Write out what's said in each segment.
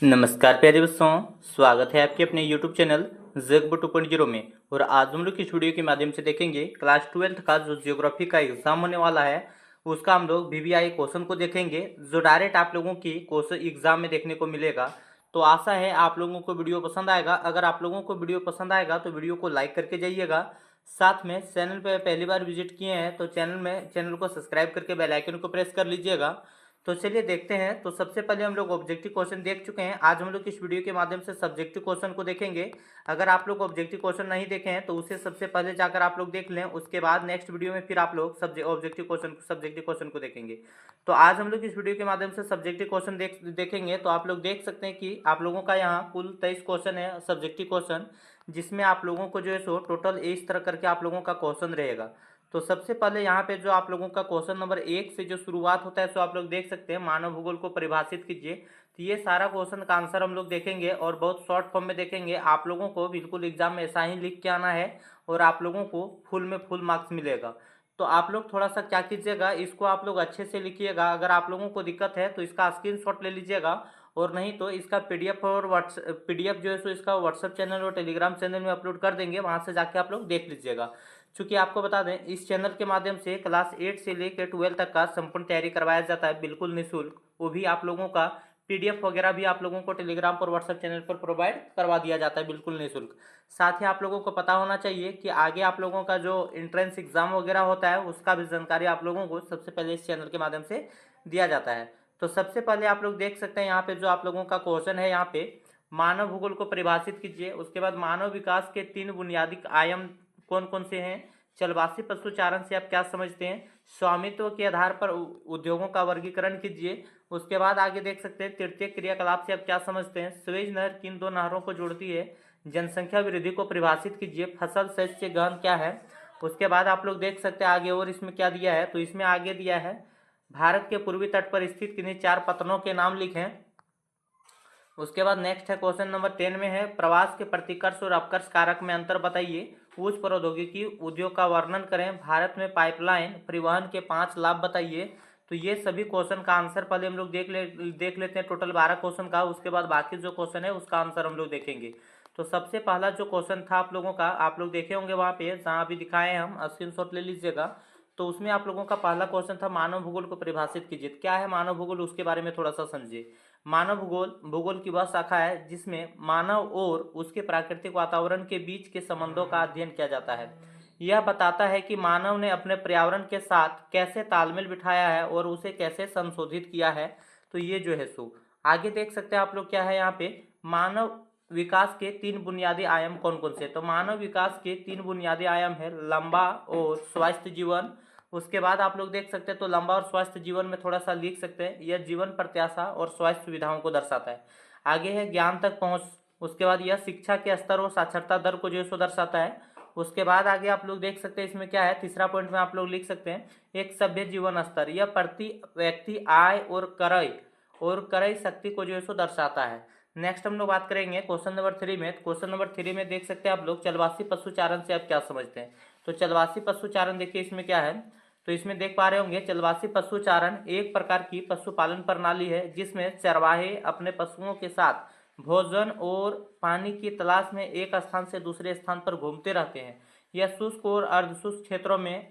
नमस्कार प्यारे बच्चों, स्वागत है आपके अपने YouTube चैनल जगबो 2.0 में। और आज हम लोग इस वीडियो के माध्यम से देखेंगे क्लास 12th का जो ज्योग्राफी का एग्जाम होने वाला है उसका हम लोग VVI क्वेश्चन को देखेंगे, जो डायरेक्ट आप लोगों की क्वेश्चन एग्जाम में देखने को मिलेगा। तो आशा है आप लोगों को वीडियो पसंद आएगा। अगर आप लोगों को वीडियो पसंद आएगा तो वीडियो को लाइक करके जाइएगा। साथ में चैनल पर पहली बार विजिट किए हैं तो चैनल को सब्सक्राइब करके बेल आइकन को प्रेस कर लीजिएगा। तो चलिए देखते हैं। तो सबसे पहले हम लोग ऑब्जेक्टिव क्वेश्चन देख चुके हैं। आज हम लोग इस वीडियो के माध्यम से सब्जेक्टिव क्वेश्चन को देखेंगे। अगर आप लोग ऑब्जेक्टिव क्वेश्चन नहीं देखे हैं तो उसे सबसे पहले जाकर आप लोग देख लें, उसके बाद नेक्स्ट वीडियो में फिर आप लोग सब्जेक्टिव क्वेश्चन को देखेंगे। तो आज हम लोग इस वीडियो के माध्यम से सब्जेक्टिव क्वेश्चन देखेंगे। तो आप लोग देख सकते हैं कि आप लोगों का यहाँ कुल 23 क्वेश्चन है सब्जेक्टिव क्वेश्चन, जिसमें आप लोगों को जो है सो टोटल इस तरह करके आप लोगों का क्वेश्चन रहेगा। तो सबसे पहले यहाँ पे जो आप लोगों का क्वेश्चन नंबर 1 से जो शुरुआत होता है सो आप लोग देख सकते हैं, मानव भूगोल को परिभाषित कीजिए। तो ये सारा क्वेश्चन का आंसर हम लोग देखेंगे और बहुत शॉर्ट फॉर्म में देखेंगे। आप लोगों को बिल्कुल एग्जाम में ऐसा ही लिख के आना है और आप लोगों को फुल मार्क्स मिलेगा। तो आप लोग थोड़ा सा क्या कीजिएगा, इसको आप लोग अच्छे से लिखिएगा। अगर आप लोगों को दिक्कत है तो इसका स्क्रीनशॉट ले लीजिएगा, और नहीं तो इसका पीडीएफ और पीडीएफ जो है सो इसका व्हाट्सएप चैनल और टेलीग्राम चैनल में अपलोड कर देंगे, वहाँ से जाके आप लोग देख लीजिएगा। चूँकि आपको बता दें, इस चैनल के माध्यम से क्लास 8 से लेकर 12 तक का संपूर्ण तैयारी करवाया जाता है बिल्कुल निःशुल्क। वो भी आप लोगों का पीडीएफ वगैरह भी आप लोगों को टेलीग्राम पर व्हाट्सएप चैनल पर प्रोवाइड करवा दिया जाता है बिल्कुल निःशुल्क। साथ ही आप लोगों को पता होना चाहिए कि आगे आप लोगों का जो एंट्रेंस एग्जाम वगैरह होता है उसका भी जानकारी आप लोगों को सबसे पहले इस चैनल के माध्यम से दिया जाता है। तो सबसे पहले आप लोग देख सकते हैं यहाँ पे जो आप लोगों का क्वेश्चन है, यहाँ पे मानव भूगोल को परिभाषित कीजिए। उसके बाद मानव विकास के 3 बुनियादी आयाम कौन कौन से हैं। चलवासी पशुचारण से आप क्या समझते हैं। स्वामित्व के आधार पर उद्योगों का वर्गीकरण कीजिए। उसके बाद आगे देख सकते हैं, तृतीय क्रियाकलाप से आप क्या समझते हैं। स्वेज नहर किन दो नहरों को जोड़ती है। जनसंख्या वृद्धि को परिभाषित कीजिए। फसल शस्य गहन क्या है। उसके बाद आप लोग देख सकते हैं आगे और इसमें क्या दिया है। तो इसमें आगे दिया है, भारत के पूर्वी तट पर स्थित किन्हीं 4 पत्तनों के नाम लिखें। उसके बाद नेक्स्ट है क्वेश्चन नंबर 10 में है, प्रवास के प्रतिकर्ष और अपकर्ष कारक में अंतर बताइए। उच्च प्रौद्योगिकी उद्योग का वर्णन करें। भारत में पाइपलाइन परिवहन के 5 लाभ बताइए। तो ये सभी क्वेश्चन का आंसर पहले हम लोग देख लेते हैं, टोटल 12 क्वेश्चन का। उसके बाद बाकी जो क्वेश्चन है उसका आंसर हम लोग देखेंगे। तो सबसे पहला जो क्वेश्चन था आप लोगों का, आप लोग देखे होंगे वहाँ पे जहाँ भी दिखाए हैं, हम स्क्रीनशॉट ले लीजिएगा। तो उसमें आप लोगों का पहला क्वेश्चन था, मानव भूगोल को परिभाषित कीजिए। क्या है मानव भूगोल, उसके बारे में थोड़ा सा समझिए। मानव भूगोल भूगोल की वह शाखा है जिसमें मानव और उसके प्राकृतिक वातावरण के बीच के संबंधों का अध्ययन किया जाता है। यह बताता है कि मानव ने अपने पर्यावरण के साथ कैसे तालमेल बिठाया है और उसे कैसे संशोधित किया है। तो ये जो है सो आगे देख सकते हैं आप लोग, क्या है यहाँ पे, मानव विकास के 3 बुनियादी आयाम कौन कौन से। तो मानव विकास के 3 बुनियादी आयाम है, लंबा और स्वस्थ जीवन। उसके बाद आप लोग देख सकते हैं, तो लंबा और स्वस्थ जीवन में थोड़ा सा लिख सकते हैं, यह जीवन प्रत्याशा और स्वास्थ्य सुविधाओं को दर्शाता है। आगे है ज्ञान तक पहुंच। उसके बाद यह शिक्षा के स्तर और साक्षरता दर को जो है सो दर्शाता है। उसके बाद आगे आप लोग देख सकते हैं, इसमें क्या है, तीसरा पॉइंट में आप लोग लिख सकते हैं, एक सभ्य जीवन स्तर। यह प्रति व्यक्ति आय और क्रय शक्ति को जो है सो दर्शाता है। नेक्स्ट हम लोग बात करेंगे क्वेश्चन नंबर 3 में। क्वेश्चन नंबर 3 में देख सकते हैं आप लोग, चलवासी पशुचारण से आप क्या समझते हैं। तो चलवासी पशुचारण देखिए इसमें क्या है। तो इसमें देख पा रहे होंगे, चलवासी पशुचारण एक प्रकार की पशुपालन प्रणाली है जिसमें चरवाहे अपने पशुओं के साथ भोजन और पानी की तलाश में एक स्थान से दूसरे स्थान पर घूमते रहते हैं। यह शुष्क और अर्धशुष्क क्षेत्रों में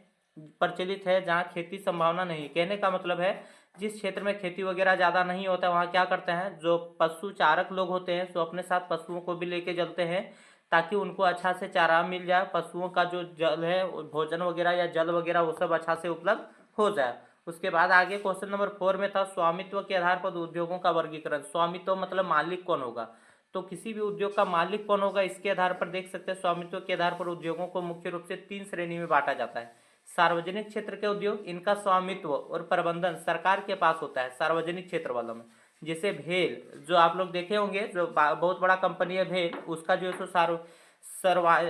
प्रचलित है जहाँ खेती संभावना नहीं। कहने का मतलब है, जिस क्षेत्र में खेती वगैरह ज़्यादा नहीं होता वहाँ क्या करते हैं, जो पशु चारक लोग होते हैं तो अपने साथ पशुओं को भी लेके चलते हैं ताकि उनको अच्छा से चारा मिल जाए, पशुओं का जो जल है भोजन वगैरह या जल वगैरह वो सब अच्छा से उपलब्ध हो जाए। उसके बाद आगे क्वेश्चन नंबर 4 में था, स्वामित्व के आधार पर उद्योगों का वर्गीकरण। स्वामित्व मतलब मालिक कौन होगा। तो किसी भी उद्योग का मालिक कौन होगा, इसके आधार पर देख सकते हैं, स्वामित्व के आधार पर उद्योगों को मुख्य रूप से 3 श्रेणी में बांटा जाता है। सार्वजनिक क्षेत्र के उद्योग, इनका स्वामित्व और प्रबंधन सरकार के पास होता है सार्वजनिक क्षेत्र वालों में। जैसे भेल, जो आप लोग देखे होंगे, जो बहुत बड़ा कंपनी है भेल, उसका जो है सो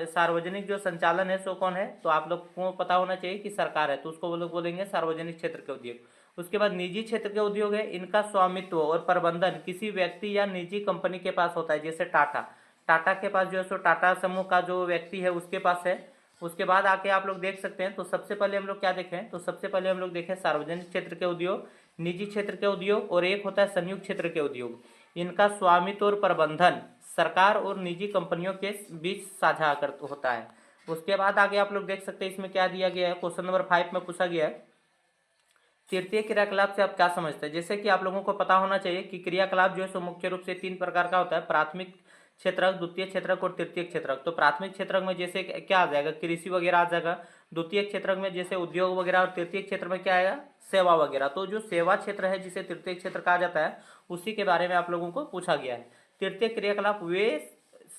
सार्वजनिक जो संचालन है सो कौन है, तो आप लोग को पता होना चाहिए कि सरकार है, तो उसको वो लोग बोलेंगे सार्वजनिक क्षेत्र के उद्योग। उसके बाद निजी क्षेत्र के उद्योग है, इनका स्वामित्व और प्रबंधन किसी व्यक्ति या निजी कंपनी के पास होता है। जैसे टाटा के पास जो है सो टाटा समूह का जो व्यक्ति है उसके पास है। उसके बाद आके आप लोग देख सकते हैं, तो सबसे पहले हम लोग क्या देखें, तो सबसे पहले हम लोग देखें सार्वजनिक क्षेत्र के उद्योग। निजी क्षेत्र के उद्योग और एक होता है संयुक्त क्षेत्र के उद्योग। इनका स्वामित्व और प्रबंधन सरकार और निजी कंपनियों के बीच साझा कर होता है। उसके बाद आगे आप लोग देख सकते हैं इसमें क्या दिया गया है, क्वेश्चन नंबर 5 में पूछा गया है तृतीय क्रियाकलाप से आप क्या समझते हैं। जैसे कि आप लोगों को पता होना चाहिए कि क्रियाकलाप जो है सो मुख्य रूप से 3 प्रकार का होता है, प्राथमिक क्षेत्रक, द्वितीय क्षेत्रक और तृतीय क्षेत्रक। तो प्राथमिक क्षेत्रक में जैसे क्या आ जाएगा, कृषि वगैरह आ जाएगा। द्वितीय क्षेत्रक में जैसे उद्योग वगैरह, और तृतीय क्षेत्र में क्या आएगा, सेवा वगैरह। तो जो सेवा क्षेत्र है जिसे तृतीय क्षेत्र कहा जाता है, उसी के बारे में आप लोगों को पूछा गया है। तृतीय क्रियाकलाप वे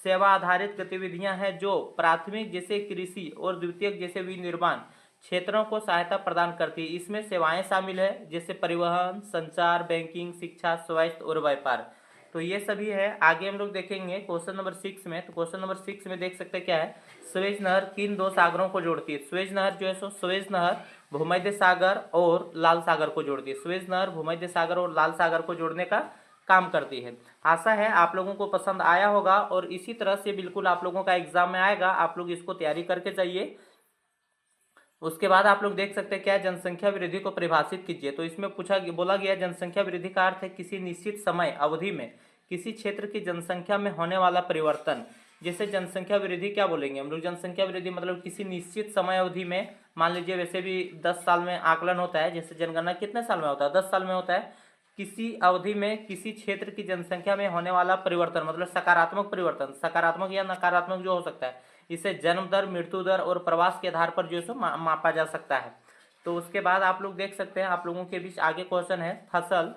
सेवा आधारित गतिविधियां हैं जो प्राथमिक जैसे कृषि और द्वितीयक जैसे विनिर्माण क्षेत्रों को सहायता प्रदान करती है। इसमें सेवाएं शामिल है जैसे परिवहन, संचार, बैंकिंग, शिक्षा, स्वास्थ्य और व्यापार। तो ये सभी है। आगे हम लोग देखेंगे क्वेश्चन नंबर 6 में। तो क्वेश्चन नंबर 6 में देख सकते हैं क्या है, सुएज नहर किन 2 सागरों को जोड़ती है। सुएज नहर जो है सो सुएज नहर भूमध्य सागर और लाल सागर को जोड़ती है। सुएज नहर भूमध्य सागर और लाल सागर को जोड़ने का काम करती है। आशा है आप लोगों को पसंद आया होगा और इसी तरह से बिल्कुल आप लोगों का एग्जाम में आएगा। आप लोग इसको तैयारी करके जाइए। उसके बाद आप लोग देख सकते हैं क्या, जनसंख्या वृद्धि को परिभाषित कीजिए। तो इसमें बोला गया जनसंख्या वृद्धि का अर्थ है किसी निश्चित समय अवधि में किसी क्षेत्र की जनसंख्या में होने वाला परिवर्तन। जैसे जनसंख्या वृद्धि क्या बोलेंगे हम लोग, जनसंख्या वृद्धि मतलब किसी निश्चित समय अवधि में, मान लीजिए वैसे भी 10 साल में आकलन होता है, जैसे जनगणना कितने साल में होता है, 10 साल में होता है। किसी अवधि में किसी क्षेत्र की जनसंख्या में होने वाला परिवर्तन मतलब सकारात्मक परिवर्तन, सकारात्मक या नकारात्मक जो हो सकता है। इसे जन्म दर, मृत्यु दर और प्रवास के आधार पर जो है मापा जा सकता है। तो उसके बाद आप लोग देख सकते हैं, आप लोगों के बीच आगे क्वेश्चन है, फसल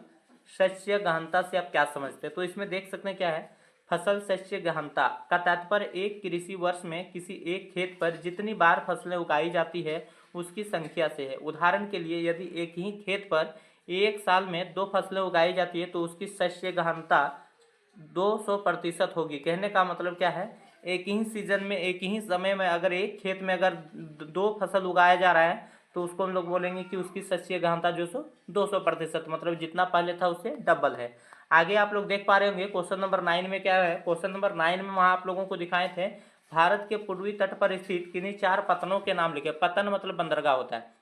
शस्य गहनता से आप क्या समझते हैं। तो इसमें देख सकते हैं क्या है, फसल शस्य गहनता का तात्पर्य एक कृषि वर्ष में किसी एक खेत पर जितनी बार फसलें उगाई जाती है उसकी संख्या से है। उदाहरण के लिए यदि एक ही खेत पर एक साल में 2 फसलें उगाई जाती है तो उसकी शस्य गहनता 200% होगी। कहने का मतलब क्या है, एक ही सीजन में एक ही समय में अगर एक खेत में अगर 2 फसल उगाया जा रहा है तो उसको हम लोग बोलेंगे कि उसकी शस्य गहनता जो सो 200%, मतलब जितना पहले था उससे डबल है। आगे आप लोग देख पा रहे होंगे क्वेश्चन नंबर 9 में क्या है, क्वेश्चन नंबर 9 में वहाँ आप लोगों को दिखाए थे भारत के पूर्वी तट पर स्थित किन्हीं 4 पत्तनों के नाम लिखे। पत्तन मतलब बंदरगाह होता है।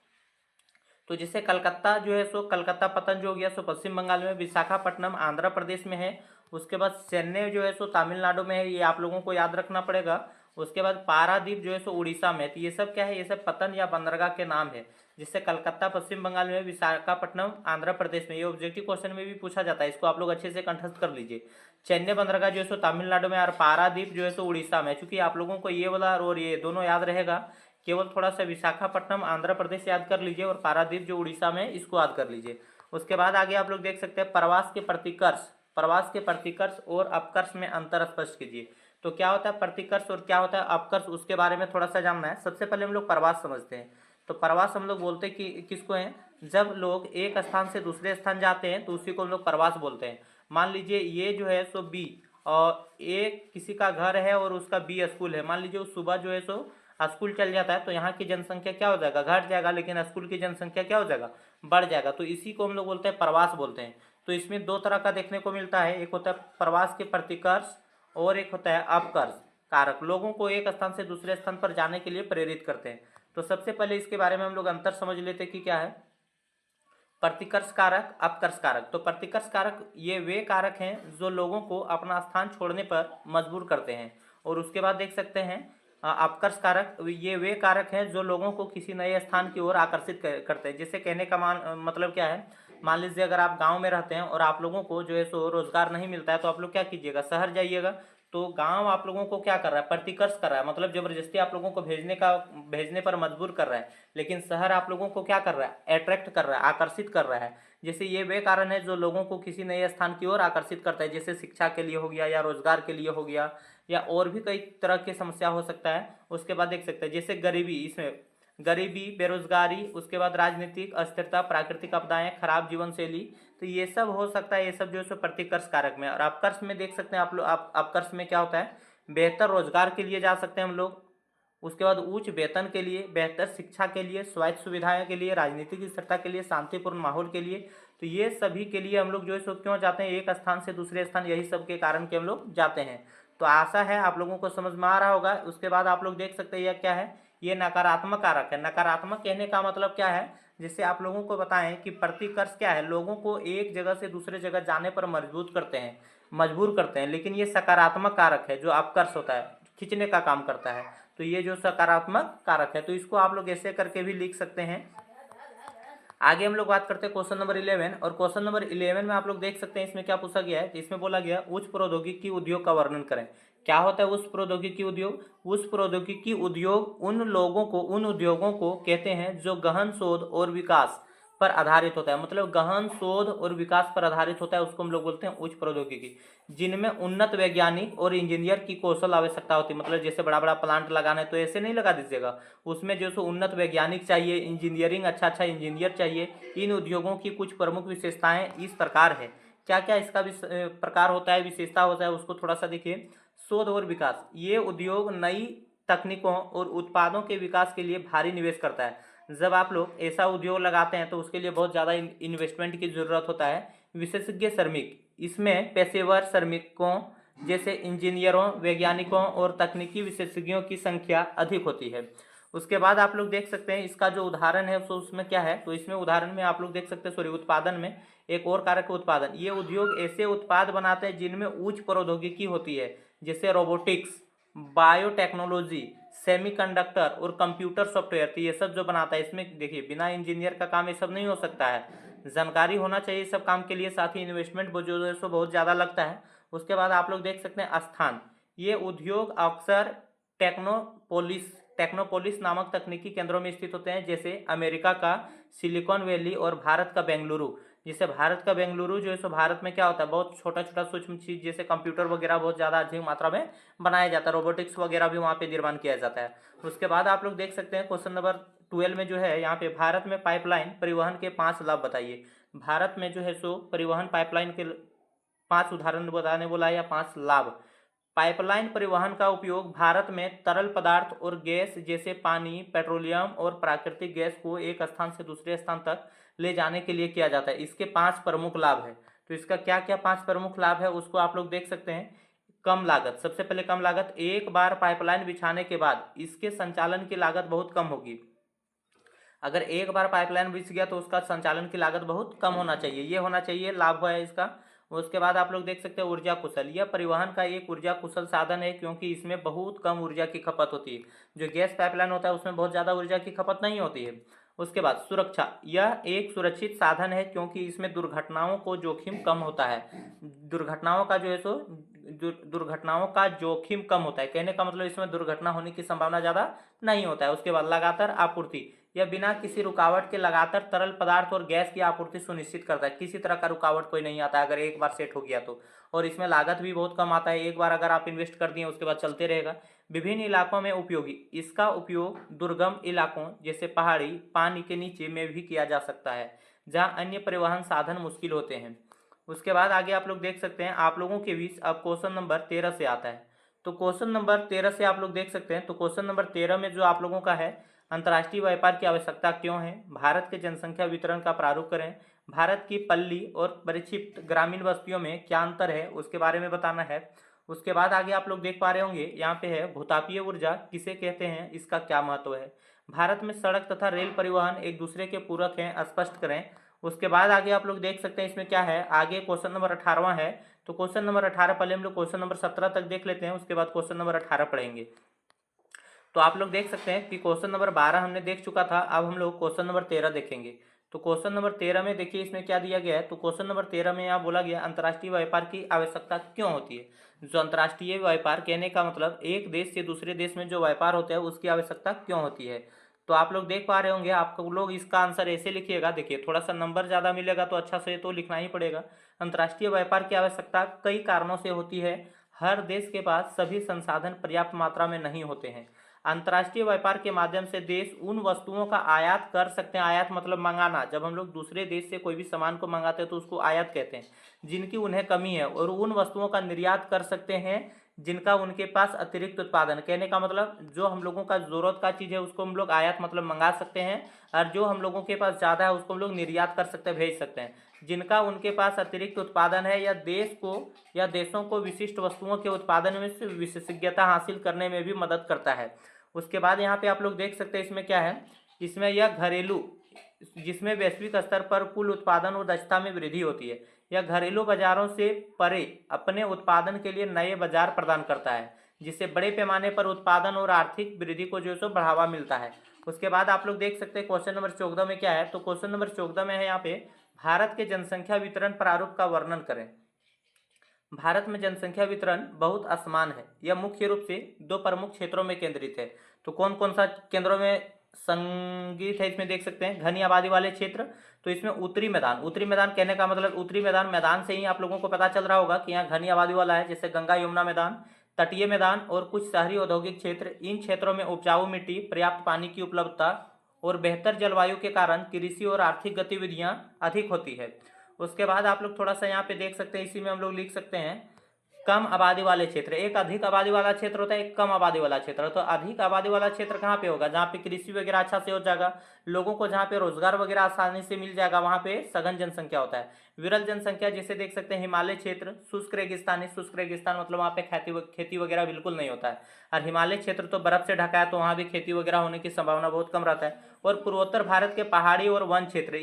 तो जैसे कलकत्ता जो है सो कलकत्ता पत्तन जो हो गया सो पश्चिम बंगाल में, विशाखापट्टनम आंध्र प्रदेश में है। उसके बाद चेन्नई जो है सो तमिलनाडु में है, ये आप लोगों को याद रखना पड़ेगा। उसके बाद पारादीप जो है सो उड़ीसा में है। तो ये सब क्या है, ये सब पत्तन या बंदरगाह के नाम है। जैसे कलकत्ता पश्चिम बंगाल में, विशाखापट्टनम आंध्र प्रदेश में। ये ऑब्जेक्टिव क्वेश्चन में भी पूछा जाता है, इसको आप लोग अच्छे से कंठस्थ कर लीजिए। चेन्नई बंदरगाह जो है सो तमिलनाडु में और पारादीप जो है सो उड़ीसा में। चूंकि आप लोगों को ये वाला और ये दोनों याद रहेगा, केवल थोड़ा सा विशाखापट्टनम आंध्र प्रदेश याद कर लीजिए और पारादीप जो उड़ीसा में, इसको याद कर लीजिए। उसके बाद आगे आप लोग देख सकते हैं प्रवास के प्रतिकर्ष और अपकर्ष में अंतर स्पष्ट कीजिए। तो क्या होता है प्रतिकर्ष और क्या होता है अपकर्ष, उसके बारे में थोड़ा सा जानना है। सबसे पहले हम लोग प्रवास समझते हैं। तो प्रवास हम लोग बोलते हैं कि किसको है, जब लोग एक स्थान से दूसरे स्थान जाते हैं तो उसी को हम लोग प्रवास बोलते हैं। मान लीजिए ये जो है सो बी और एक किसी का घर है और उसका बी स्कूल है। मान लीजिए वो सुबह जो है सो स्कूल चल जाता है तो यहाँ की जनसंख्या क्या हो जाएगा, घट जाएगा, लेकिन स्कूल की जनसंख्या क्या हो जाएगा, बढ़ जाएगा। तो इसी को हम लोग बोलते हैं प्रवास बोलते हैं। तो इसमें 2 तरह का देखने को मिलता है, एक होता है प्रवास के प्रतिकर्ष और एक होता है अपकर्ष कारक, लोगों को एक स्थान से दूसरे स्थान पर जाने के लिए प्रेरित करते हैं। तो सबसे पहले इसके बारे में हम लोग अंतर समझ लेते हैं कि क्या है प्रतिकर्ष कारक, अपकर्ष कारक। तो प्रतिकर्ष कारक ये वे कारक हैं जो लोगों को अपना स्थान छोड़ने पर मजबूर करते हैं। और उसके बाद देख सकते हैं अपकर्ष कारक ये वे कारक हैं जो लोगों को किसी नए स्थान की ओर आकर्षित करते हैं। जैसे कहने का मतलब क्या है, मान लीजिए अगर आप गांव में रहते हैं और आप लोगों को जो है सो रोजगार नहीं मिलता है तो आप लोग क्या कीजिएगा, शहर जाइएगा। तो गांव आप लोगों को क्या कर रहा है, प्रतिकर्ष कर रहा है, मतलब जबरदस्ती आप लोगों को भेजने पर मजबूर कर रहा है। लेकिन शहर आप लोगों को क्या कर रहा है, अट्रैक्ट कर रहा है, आकर्षित कर रहा है। जैसे ये वे कारण है जो लोगों को किसी नए स्थान की ओर आकर्षित करता है, जैसे शिक्षा के लिए हो गया या रोजगार के लिए हो गया या और भी कई तरह की समस्या हो सकता है। उसके बाद देख सकते हैं जैसे गरीबी, इसमें गरीबी, बेरोजगारी, उसके बाद राजनीतिक अस्थिरता, प्राकृतिक आपदाएं, खराब जीवन शैली, तो ये सब हो सकता है। ये सब जो है सो प्रतिकर्ष कारक में। और अपकर्ष में देख सकते हैं आप लोग, अपकर्ष में क्या होता है, बेहतर रोजगार के लिए जा सकते हैं हम लोग। उसके बाद उच्च वेतन के लिए, बेहतर शिक्षा के लिए, स्वास्थ्य सुविधाएं के लिए, राजनीतिक स्थिरता के लिए, शांतिपूर्ण माहौल के लिए। तो ये सभी के लिए हम लोग जो है सो क्यों जाते हैं, एक स्थान से दूसरे स्थान, यही सब के कारण के हम लोग जाते हैं। तो आशा है आप लोगों को समझ में आ रहा होगा। उसके बाद आप लोग देख सकते हैं यह क्या है, ये नकारात्मक कारक है। नकारात्मक कहने का मतलब क्या है, जैसे आप लोगों को बताएं कि प्रतिकर्ष क्या है, लोगों को एक जगह से दूसरे जगह जाने पर मजबूर करते हैं। लेकिन ये सकारात्मक कारक है, जो अपकर्ष होता है, खींचने का काम करता है। तो ये जो सकारात्मक कारक है, तो इसको आप लोग ऐसे करके भी लिख सकते हैं। आगे हम लोग बात करते हैं क्वेश्चन नंबर 11। और क्वेश्चन नंबर 11 में आप लोग देख सकते हैं इसमें क्या पूछा गया है। इसमें बोला गया उच्च प्रौद्योगिकी उद्योग का वर्णन करें। क्या होता है उच्च प्रौद्योगिकी उद्योग? उच्च प्रौद्योगिकी उद्योग उन उद्योगों को कहते हैं जो गहन शोध और विकास पर आधारित होता है। मतलब गहन शोध और विकास पर आधारित होता है, उसको हम लोग बोलते हैं उच्च प्रौद्योगिकी। जिनमें उन्नत वैज्ञानिक और इंजीनियर की कौशल आवश्यकता होती है। मतलब जैसे बड़ा बड़ा प्लांट लगाना है तो ऐसे नहीं लगा दीजिएगा, उसमें जो सो उन्नत वैज्ञानिक चाहिए, इंजीनियरिंग अच्छा इंजीनियर चाहिए। इन उद्योगों की कुछ प्रमुख विशेषताएं इस प्रकार है। क्या क्या इसका प्रकार होता है, विशेषता होता है, उसको थोड़ा सा देखिए। शोध और विकास, ये उद्योग नई तकनीकों और उत्पादों के विकास के लिए भारी निवेश करता है। जब आप लोग ऐसा उद्योग लगाते हैं तो उसके लिए बहुत ज़्यादा इन्वेस्टमेंट की जरूरत होता है। विशेषज्ञ श्रमिक, इसमें पेशेवर श्रमिकों जैसे इंजीनियरों, वैज्ञानिकों और तकनीकी विशेषज्ञों की संख्या अधिक होती है। उसके बाद आप लोग देख सकते हैं इसका जो उदाहरण है तो उसमें क्या है, तो इसमें उदाहरण में आप लोग देख सकते हैं, सॉरी, उत्पादन में एक और कारक उत्पादन। ये उद्योग ऐसे उत्पाद बनाते हैं जिनमें उच्च प्रौद्योगिकी होती है, जैसे रोबोटिक्स, बायोटेक्नोलॉजी, सेमीकंडक्टर और कंप्यूटर सॉफ्टवेयर। तो ये सब जो बनाता है, इसमें देखिए बिना इंजीनियर का काम ये सब नहीं हो सकता है। जानकारी होना चाहिए सब काम के लिए, साथ ही इन्वेस्टमेंट जो है सो बहुत ज़्यादा लगता है। उसके बाद आप लोग देख सकते हैं स्थान। ये उद्योग अक्सर टेक्नोपोलिस नामक तकनीकी केंद्रों में स्थित होते हैं, जैसे अमेरिका का सिलिकॉन वैली और भारत का बेंगलुरु। जैसे भारत का बेंगलुरु जो है सो भारत में क्या होता है, बहुत छोटा छोटा सूक्ष्म चीज जैसे कंप्यूटर वगैरह बहुत ज़्यादा अधिक मात्रा में बनाया जाता है। रोबोटिक्स वगैरह भी वहाँ पे निर्माण किया जाता है। उसके बाद आप लोग देख सकते हैं क्वेश्चन नंबर 12 में जो है यहाँ पे भारत में पाइपलाइन परिवहन के 5 लाभ बताइए। भारत में जो है सो परिवहन पाइपलाइन के 5 उदाहरण बताने बोला है, या 5 लाभ। पाइपलाइन परिवहन का उपयोग भारत में तरल पदार्थ और गैस जैसे पानी, पेट्रोलियम और प्राकृतिक गैस को एक स्थान से दूसरे स्थान तक ले जाने के लिए किया जाता है। इसके 5 प्रमुख लाभ है। तो इसका क्या क्या 5 प्रमुख लाभ है उसको आप लोग देख सकते हैं। कम लागत, सबसे पहले कम लागत। एक बार पाइपलाइन बिछाने के बाद इसके संचालन की लागत बहुत कम होगी। अगर एक बार पाइपलाइन बिछ गया तो उसका संचालन की लागत बहुत कम होना चाहिए, ये होना चाहिए, लाभ है इसका। उसके बाद आप लोग देख सकते हैं ऊर्जा कुशल। यह परिवहन का एक ऊर्जा कुशल साधन है, क्योंकि इसमें बहुत कम ऊर्जा की खपत होती है। जो गैस पाइपलाइन होता है उसमें बहुत ज़्यादा ऊर्जा की खपत नहीं होती है। उसके बाद सुरक्षा, यह एक सुरक्षित साधन है क्योंकि इसमें दुर्घटनाओं को जोखिम कम होता है। दुर्घटनाओं का जो है सो दुर्घटनाओं का जोखिम कम होता है, कहने का मतलब इसमें दुर्घटना होने की संभावना ज़्यादा नहीं होता है। उसके बाद लगातार आपूर्ति, यह बिना किसी रुकावट के लगातार तरल पदार्थ और गैस की आपूर्ति सुनिश्चित करता है। किसी तरह का रुकावट कोई नहीं आता है अगर एक बार सेट हो गया तो। और इसमें लागत भी बहुत कम आता है, एक बार अगर आप इन्वेस्ट कर दिए उसके बाद चलते रहेगा। विभिन्न इलाकों में उपयोगी, इसका उपयोग दुर्गम इलाकों जैसे पहाड़ी, पानी के नीचे में भी किया जा सकता है, जहाँ अन्य परिवहन साधन मुश्किल होते हैं। उसके बाद आगे आप लोग देख सकते हैं, आप लोगों के बीच अब क्वेश्चन नंबर 13 से आता है। तो क्वेश्चन नंबर 13 से आप लोग देख सकते हैं। तो क्वेश्चन नंबर 13 में जो आप लोगों का है, अंतर्राष्ट्रीय व्यापार की आवश्यकता क्यों है, भारत के जनसंख्या वितरण का प्रारूप करें, भारत की पल्ली और परिक्षिप्त ग्रामीण बस्तियों में क्या अंतर है उसके बारे में बताना है। उसके बाद आगे आप लोग देख पा रहे होंगे यहाँ पे है भूतापीय ऊर्जा किसे कहते हैं, इसका क्या महत्व है। भारत में सड़क तथा रेल परिवहन एक दूसरे के पूरक हैं, स्पष्ट करें। उसके बाद आगे आप लोग देख सकते हैं इसमें क्या है, आगे क्वेश्चन नंबर 18वां है। तो क्वेश्चन नंबर 18 पहले हम लोग क्वेश्चन नंबर 17 तक देख लेते हैं, उसके बाद क्वेश्चन नंबर 18 पढ़ेंगे। तो आप लोग देख सकते हैं कि क्वेश्चन नंबर 12 हमने देख चुका था, अब हम लोग क्वेश्चन नंबर 13 देखेंगे। तो क्वेश्चन नंबर 13 में देखिए इसमें क्या दिया गया है। तो क्वेश्चन नंबर 13 में यहाँ बोला गया अंतर्राष्ट्रीय व्यापार की आवश्यकता क्यों होती है। जो अंतर्राष्ट्रीय व्यापार कहने का मतलब एक देश से दूसरे देश में जो व्यापार होता है उसकी आवश्यकता क्यों होती है। तो आप लोग देख पा रहे होंगे, आपको लोग इसका आंसर ऐसे लिखिएगा। देखिए थोड़ा सा नंबर ज़्यादा मिलेगा तो अच्छा से तो लिखना ही पड़ेगा। अंतर्राष्ट्रीय व्यापार की आवश्यकता कई कारणों से होती है। हर देश के पास सभी संसाधन पर्याप्त मात्रा में नहीं होते हैं। अंतर्राष्ट्रीय व्यापार के माध्यम से देश उन वस्तुओं का आयात कर सकते हैं, आयात मतलब मंगाना, जब हम लोग दूसरे देश से कोई भी सामान को मंगाते हैं तो उसको आयात कहते हैं, जिनकी उन्हें कमी है, और उन वस्तुओं का निर्यात कर सकते हैं जिनका उनके पास अतिरिक्त उत्पादन, कहने का मतलब जो हम लोगों का जरूरत का चीज़ है उसको हम लोग आयात मतलब मंगा सकते हैं, और जो हम लोगों के पास ज़्यादा है उसको हम लोग निर्यात कर सकते हैं, भेज सकते हैं। जिनका उनके पास अतिरिक्त उत्पादन है या देश को या देशों को विशिष्ट वस्तुओं के उत्पादन में से विशेषज्ञता हासिल करने में भी मदद करता है। उसके बाद यहाँ पे आप लोग देख सकते हैं इसमें क्या है, इसमें यह घरेलू, जिसमें वैश्विक स्तर पर कुल उत्पादन और दक्षता में वृद्धि होती है। यह घरेलू बाजारों से परे अपने उत्पादन के लिए नए बाजार प्रदान करता है, जिससे बड़े पैमाने पर उत्पादन और आर्थिक वृद्धि को जो है सो बढ़ावा मिलता है। उसके बाद आप लोग देख सकते हैं क्वेश्चन नंबर 14 में क्या है, तो क्वेश्चन नंबर 14 में है यहाँ पे, भारत के जनसंख्या वितरण प्रारूप का वर्णन करें। भारत में जनसंख्या वितरण बहुत असमान है। यह मुख्य रूप से दो प्रमुख क्षेत्रों में केंद्रित है। तो कौन कौन सा केंद्रों में संगीत है, इसमें देख सकते हैं घनी आबादी वाले क्षेत्र। तो इसमें उत्तरी मैदान, उत्तरी मैदान कहने का मतलब उत्तरी मैदान, मैदान से ही आप लोगों को पता चल रहा होगा कि यहाँ घनी आबादी वाला है, जैसे गंगा यमुना मैदान, तटीय मैदान और कुछ शहरी औद्योगिक क्षेत्र। इन क्षेत्रों में उपजाऊ मिट्टी, पर्याप्त पानी की उपलब्धता और बेहतर जलवायु के कारण कृषि और आर्थिक गतिविधियां अधिक होती है। उसके बाद आप लोग थोड़ा सा यहाँ पे देख सकते हैं, इसी में हम लोग लिख सकते हैं कम आबादी वाले क्षेत्र। एक अधिक आबादी वाला क्षेत्र होता है, एक कम आबादी वाला क्षेत्र। तो अधिक आबादी वाला क्षेत्र कहाँ पे होगा, जहाँ पे कृषि वगैरह अच्छा से हो जाएगा, लोगों को जहाँ पे रोजगार वगैरह आसानी से मिल जाएगा, वहाँ पे सघन जनसंख्या होता है। विरल जनसंख्या जैसे देख सकते हैं हिमालय क्षेत्र, शुष्क रेगिस्तानी, शुष्क रेगिस्तान मतलब वहाँ पे खेती वगैरह बिल्कुल नहीं होता है। और हिमालय क्षेत्र तो बर्फ से ढका है, तो वहाँ भी खेती वगैरह होने की संभावना बहुत कम रहता है। और पूर्वोत्तर भारत के पहाड़ी और वन क्षेत्र,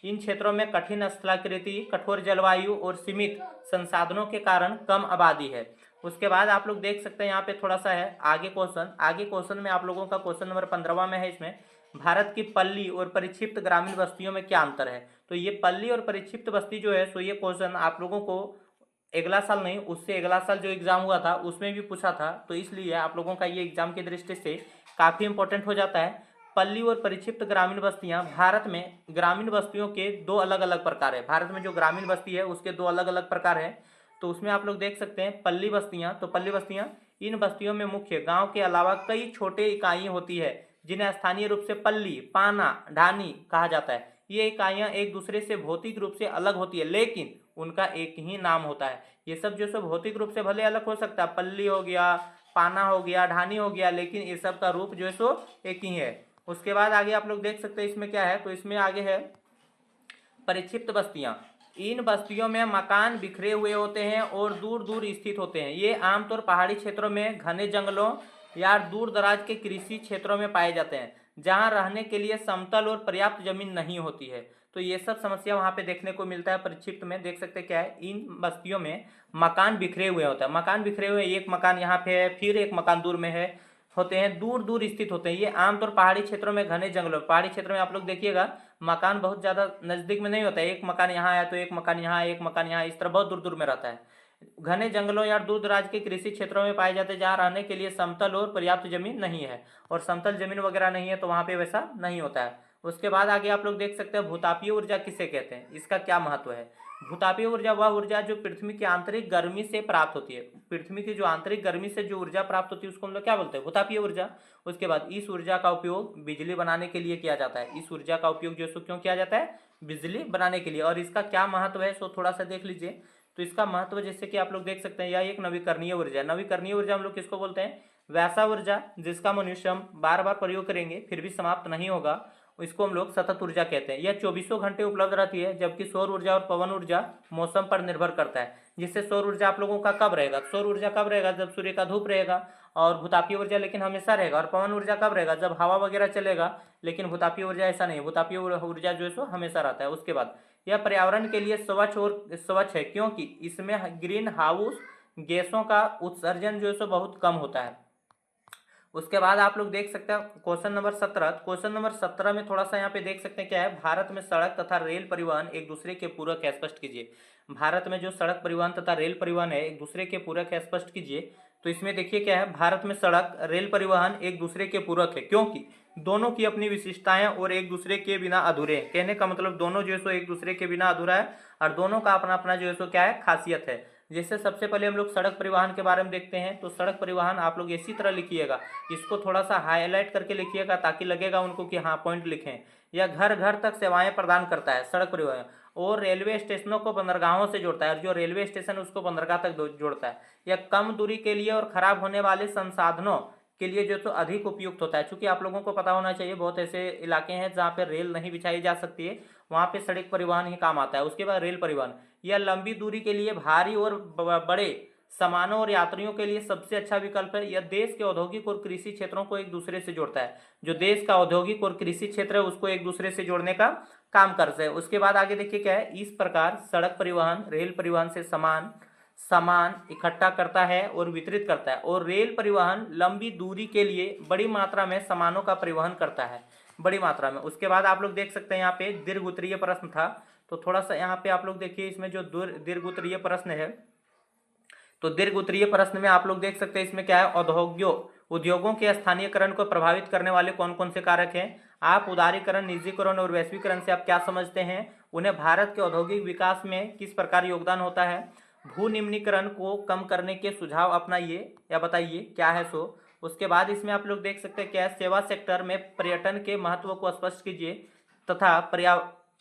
इन क्षेत्रों में कठिन स्थलाकृति, कठोर जलवायु और सीमित संसाधनों के कारण कम आबादी है। उसके बाद आप लोग देख सकते हैं यहाँ पे थोड़ा सा है आगे क्वेश्चन में आप लोगों का क्वेश्चन नंबर 15 में है, इसमें भारत की पल्ली और परिक्षिप्त ग्रामीण बस्तियों में क्या अंतर है। तो ये पल्ली और परिक्षिप्त बस्ती जो है, सो ये क्वेश्चन आप लोगों को अगला साल नहीं, उससे अगला साल जो एग्जाम हुआ था उसमें भी पूछा था, तो इसलिए आप लोगों का ये एग्जाम की दृष्टि से काफी इंपॉर्टेंट हो जाता है। पल्ली और परिक्षिप्त ग्रामीण बस्तियां, भारत में ग्रामीण बस्तियों के दो अलग अलग प्रकार है। भारत में जो ग्रामीण बस्ती है उसके दो अलग अलग प्रकार है। तो उसमें आप लोग देख सकते हैं पल्ली बस्तियां, तो पल्ली बस्तियां, इन बस्तियों में मुख्य गांव के अलावा कई छोटे इकाइयां होती है, जिन्हें स्थानीय रूप से पल्ली, पाना, ढानी कहा जाता है। ये इकाइयां एक दूसरे से भौतिक रूप से अलग होती है, लेकिन उनका एक ही नाम होता है। ये सब जो सब भौतिक रूप से भले अलग हो सकता है, पल्ली हो गया, पाना हो गया, ढानी हो गया, लेकिन ये सब का रूप जो है सो एक ही है। उसके बाद आगे आप लोग देख सकते हैं इसमें क्या है, तो इसमें आगे है परिक्षिप्त बस्तियां। इन बस्तियों में मकान बिखरे हुए होते हैं और दूर दूर स्थित होते हैं। ये आमतौर पहाड़ी क्षेत्रों में, घने जंगलों या दूर दराज के कृषि क्षेत्रों में पाए जाते हैं, जहां रहने के लिए समतल और पर्याप्त जमीन नहीं होती है। तो ये सब समस्या वहां पे देखने को मिलता है। परिक्षिप्त में देख सकते हैं क्या है, इन बस्तियों में मकान बिखरे हुए होते हैं। मकान बिखरे हुए, एक मकान यहाँ पे है, फिर एक मकान दूर में है, होते हैं, दूर दूर स्थित होते हैं। ये आमतौर पहाड़ी क्षेत्रों में, घने जंगलों, पहाड़ी क्षेत्रों में आप लोग देखिएगा मकान बहुत ज्यादा नजदीक में नहीं होता है। एक मकान यहाँ है तो एक मकान यहाँ, एक मकान यहाँ, इस तरह बहुत दूर दूर में रहता है। घने जंगलों या दूर दराज के कृषि क्षेत्रों में पाए जाते हैं, जहाँ रहने के लिए समतल और पर्याप्त जमीन नहीं है, और समतल जमीन वगैरह नहीं है तो वहां पे वैसा नहीं होता है। उसके बाद आगे आप लोग देख सकते हैं भूतापीय ऊर्जा किसे कहते हैं, इसका क्या महत्व है। भूतापीय ऊर्जा वह ऊर्जा जो पृथ्वी की आंतरिक गर्मी से प्राप्त होती है। पृथ्वी की जो आंतरिक गर्मी से जो ऊर्जा प्राप्त होती है उसको हम लोग क्या बोलते हैं, भूतापीय ऊर्जा। उसके बाद इस ऊर्जा का उपयोग बिजली बनाने के लिए किया जाता है। इस ऊर्जा का उपयोग जो क्यों किया जाता है, बिजली बनाने के लिए। और इसका क्या महत्व है सो थोड़ा सा देख लीजिए। तो इसका महत्व जैसे कि आप लोग देख सकते हैं, यह एक नवीकरणीय ऊर्जा है। नवीकरणीय ऊर्जा हम लोग किसको बोलते हैं, वैसा ऊर्जा जिसका मनुष्य हम बार बार प्रयोग करेंगे फिर भी समाप्त नहीं होगा, इसको हम लोग सतत ऊर्जा कहते हैं। यह 24 घंटे उपलब्ध रहती है, जबकि सौर ऊर्जा और पवन ऊर्जा मौसम पर निर्भर करता है। जिससे सौर ऊर्जा आप लोगों का कब रहेगा, सौर ऊर्जा कब रहेगा, जब सूर्य का धूप रहेगा। और भूतापीय ऊर्जा लेकिन हमेशा रहेगा। और पवन ऊर्जा कब रहेगा, जब हवा वगैरह चलेगा। लेकिन भूतापीय ऊर्जा ऐसा नहीं है, भूतापीय ऊर्जा जो है सो हमेशा रहता है। उसके बाद यह पर्यावरण के लिए स्वच्छ है, क्योंकि इसमें ग्रीन हाउस गैसों का उत्सर्जन जो है सो बहुत कम होता है। उसके बाद आप लोग देख सकते हैं क्वेश्चन नंबर 17। क्वेश्चन नंबर 17 में थोड़ा सा यहाँ पे देख सकते हैं क्या है, भारत में सड़क तथा रेल परिवहन एक दूसरे के पूरक है, स्पष्ट कीजिए। भारत में जो सड़क परिवहन तथा रेल परिवहन है एक दूसरे के पूरक है, स्पष्ट कीजिए। तो इसमें देखिए क्या है, भारत में सड़क रेल परिवहन एक दूसरे के पूरक है, क्योंकि दोनों की अपनी विशिष्टताएं और एक दूसरे के बिना अधूरे हैं। कहने का मतलब दोनों जो है सो एक दूसरे के बिना अधूरा है, और दोनों का अपना अपना जो है सो क्या है, खासियत है। जैसे सबसे पहले हम लोग सड़क परिवहन के बारे में देखते हैं। तो सड़क परिवहन आप लोग इसी तरह लिखिएगा, इसको थोड़ा सा हाईलाइट करके लिखिएगा ताकि लगेगा उनको कि हाँ पॉइंट लिखें। यह घर घर तक सेवाएं प्रदान करता है सड़क परिवहन, और रेलवे स्टेशनों को बंदरगाहों से जोड़ता है, और जो रेलवे स्टेशन उसको बंदरगाह तक जोड़ता है। यह कम दूरी के लिए और खराब होने वाले संसाधनों के लिए जो तो अधिक उपयुक्त होता है। चूंकि आप लोगों को पता होना चाहिए बहुत ऐसे इलाके हैं जहाँ पे रेल नहीं बिछाई जा सकती है, वहाँ पे सड़क परिवहन ही काम आता है। उसके बाद रेल परिवहन, यह लंबी दूरी के लिए भारी और बड़े सामानों और यात्रियों के लिए सबसे अच्छा विकल्प है। यह देश के औद्योगिक और कृषि क्षेत्रों को एक दूसरे से जोड़ता है। जो देश का औद्योगिक और कृषि क्षेत्र है उसको एक दूसरे से जोड़ने का काम करता है। उसके बाद आगे देखिए क्या है, इस प्रकार सड़क परिवहन रेल परिवहन से सामान इकट्ठा करता है और वितरित करता है, और रेल परिवहन लंबी दूरी के लिए बड़ी मात्रा में सामानों का परिवहन करता है, बड़ी मात्रा में। उसके बाद आप लोग देख सकते हैं यहाँ पे दीर्घ उत्तरीय प्रश्न था, तो थोड़ा सा यहाँ पे आप लोग देखिए इसमें जो दीर्घ उत्तरीय प्रश्न है, तो दीर्घ उत्तरीय प्रश्न में आप लोग देख सकते हैं इसमें क्या है, उद्योगों के स्थानीयकरण को प्रभावित करने वाले कौन कौन से कारक हैं। आप उदारीकरण, निजीकरण और वैश्वीकरण से आप क्या समझते हैं, उन्हें भारत के औद्योगिक विकास में किस प्रकार योगदान होता है, भू निम्नीकरण को कम करने के सुझाव अपनाइए या बताइए क्या है सो। उसके बाद इसमें आप लोग देख सकते हैं क्या है, सेवा सेक्टर में पर्यटन के महत्व को स्पष्ट कीजिए तथा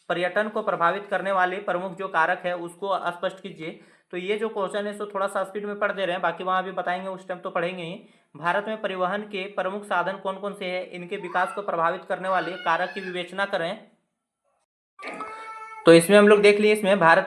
पर्यटन को प्रभावित करने वाले प्रमुख जो कारक है उसको स्पष्ट कीजिए। तो ये जो क्वेश्चन है सो थोड़ा सा स्पीड में पढ़ दे रहे हैं, बाकी वहाँ भी बताएंगे, उस टाइम तो पढ़ेंगे ही। भारत में परिवहन के प्रमुख साधन कौन कौन से हैं, इनके विकास को प्रभावित करने वाले कारक की विवेचना करें। तो इसमें हम लोग देख लिए, इसमें भारत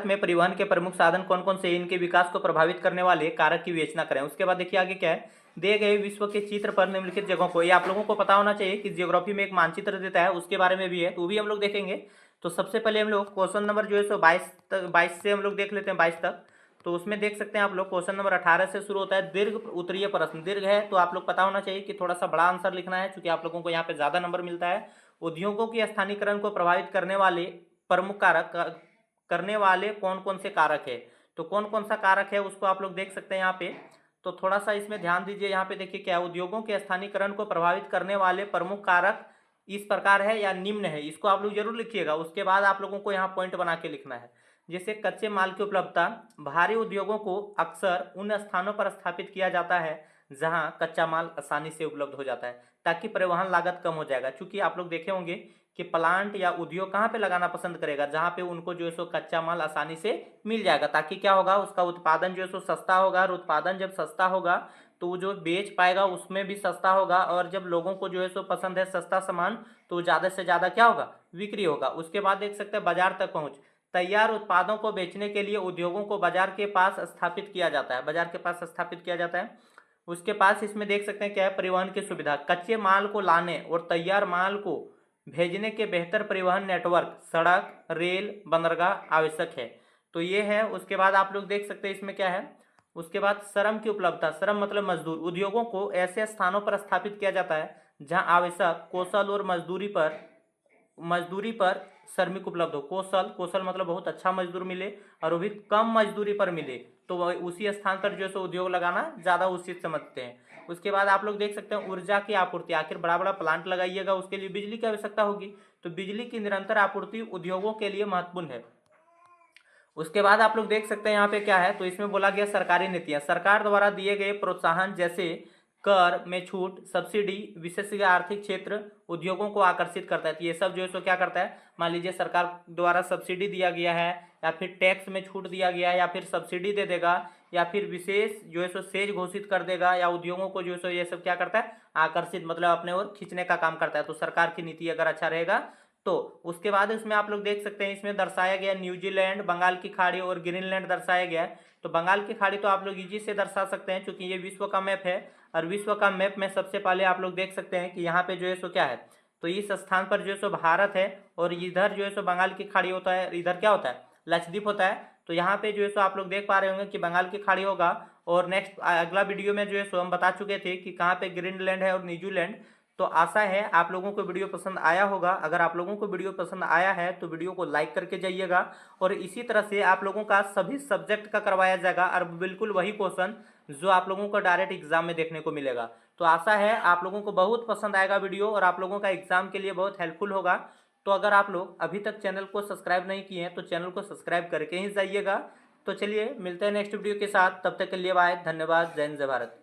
में परिवहन के प्रमुख साधन कौन कौन से, इनके विकास को प्रभावित करने वाले कारक की विवेचना करें। उसके बाद देखिए आगे क्या है, दिए गए विश्व के चित्र पर निम्नलिखित जगहों को, ये आप लोगों को पता होना चाहिए कि जियोग्राफी में एक मानचित्र देता है, उसके बारे में भी है, तो वो भी हम लोग देखेंगे। तो सबसे पहले हम लोग क्वेश्चन नंबर जो है सो 22 से हम लोग देख लेते हैं 22 तक। तो उसमें देख सकते हैं आप लोग क्वेश्चन नंबर 18 से शुरू होता है, दीर्घ उत्तरीय प्रश्न। दीर्घ है तो आप लोग पता होना चाहिए कि थोड़ा सा बड़ा आंसर लिखना है, क्योंकि आप लोगों को यहाँ पे ज्यादा नंबर मिलता है। उद्योगों के स्थानीयकरण को प्रभावित करने वाले प्रमुख कारक करने वाले कौन कौन से कारक है, तो कौन कौन सा कारक है उसको आप लोग देख सकते हैं यहाँ पे। तो थोड़ा सा इसमें ध्यान दीजिए, यहाँ पे देखिए क्या है, उद्योगों के स्थानीयकरण को प्रभावित करने वाले प्रमुख कारक इस प्रकार है या निम्न है, इसको आप लोग जरूर लिखिएगा। उसके बाद आप लोगों को यहाँ पॉइंट बना के लिखना है। जैसे कच्चे माल की उपलब्धता, भारी उद्योगों को अक्सर उन स्थानों पर स्थापित किया जाता है जहां कच्चा माल आसानी से उपलब्ध हो जाता है, ताकि परिवहन लागत कम हो जाएगा। क्योंकि आप लोग देखे होंगे कि प्लांट या उद्योग कहाँ पे लगाना पसंद करेगा, जहाँ पे उनको जो है सो कच्चा माल आसानी से मिल जाएगा, ताकि क्या होगा, उसका उत्पादन जो है सो सस्ता होगा, और उत्पादन जब सस्ता होगा तो वो जो बेच पाएगा उसमें भी सस्ता होगा, और जब लोगों को जो है सो पसंद है सस्ता सामान, तो ज़्यादा से ज़्यादा क्या होगा, बिक्री होगा। उसके बाद देख सकते हैं बाजार तक पहुँच, तैयार उत्पादों को बेचने के लिए उद्योगों को बाजार के पास स्थापित किया जाता है, बाजार के पास स्थापित किया जाता है। उसके पास इसमें देख सकते हैं क्या है, परिवहन की सुविधा, कच्चे माल को लाने और तैयार माल को भेजने के बेहतर परिवहन नेटवर्क, सड़क, रेल, बंदरगाह आवश्यक है। तो ये है। उसके बाद आप लोग देख सकते हैं इसमें क्या है, उसके बाद श्रम की उपलब्धता, श्रम मतलब मजदूर, उद्योगों को ऐसे स्थानों पर स्थापित किया जाता है जहां आवश्यक कौशल और मजदूरी पर श्रमिक उपलब्ध हो। कौशल मतलब बहुत अच्छा मजदूर मिले, और वो भी कम मजदूरी पर मिले, तो उसी स्थान पर जो है सो उद्योग लगाना ज़्यादा उचित समझते हैं। उसके बाद आप लोग देख सकते हैं ऊर्जा की आपूर्ति, आखिर बड़ा बड़ा प्लांट लगाइएगा, उसके लिए बिजली की आवश्यकता होगी, तो बिजली की निरंतर आपूर्ति उद्योगों के लिए महत्वपूर्ण है। उसके बाद आप लोग देख सकते हैं यहाँ पे क्या है, तो इसमें बोला गया सरकारी नीतियां, सरकार द्वारा दिए गए प्रोत्साहन जैसे कर में छूट, सब्सिडी, विशेषज्ञ आर्थिक क्षेत्र उद्योगों को आकर्षित करता है। तो ये सब जो है सो क्या करता है, मान लीजिए सरकार द्वारा सब्सिडी दिया गया है, या फिर टैक्स में छूट दिया गया है, या फिर सब्सिडी दे देगा, या फिर विशेष जो है सो सेज घोषित कर देगा, या उद्योगों को जो है सो ये सब क्या करता है, आकर्षित मतलब अपने ओर खींचने का काम करता है। तो सरकार की नीति अगर अच्छा रहेगा तो। उसके बाद इसमें आप लोग देख सकते हैं इसमें दर्शाया गया न्यूजीलैंड, बंगाल की खाड़ी और ग्रीनलैंड दर्शाया गया है। तो बंगाल की खाड़ी तो आप लोग इजी से दर्शा सकते हैं, क्योंकि ये विश्व का मैप है, और विश्व का मैप में सबसे पहले आप लोग देख सकते हैं कि यहाँ पे जो है सो क्या है, तो इस स्थान पर जो है सो भारत है, और इधर जो है सो बंगाल की खाड़ी होता है, इधर क्या होता है, लक्षद्वीप होता है। तो यहाँ पे जो है सो आप लोग देख पा रहे होंगे कि बंगाल की खाड़ी होगा, और नेक्स्ट अगला वीडियो में जो है सो हम बता चुके थे कि कहाँ पे ग्रीनलैंड है और न्यूजीलैंड। तो आशा है आप लोगों को वीडियो पसंद आया होगा। अगर आप लोगों को वीडियो पसंद आया है तो वीडियो को लाइक करके जाइएगा, और इसी तरह से आप लोगों का सभी सब्जेक्ट का करवाया जाएगा, और बिल्कुल वही क्वेश्चन जो आप लोगों को डायरेक्ट एग्जाम में देखने को मिलेगा। तो आशा है आप लोगों को बहुत पसंद आएगा वीडियो, और आप लोगों का एग्जाम के लिए बहुत हेल्पफुल होगा। तो अगर आप लोग अभी तक चैनल को सब्सक्राइब नहीं किए हैं तो चैनल को सब्सक्राइब करके ही जाइएगा। तो चलिए मिलते हैं नेक्स्ट वीडियो के साथ, तब तक के लिए बाय, धन्यवाद, जय हिंद, जय भारत।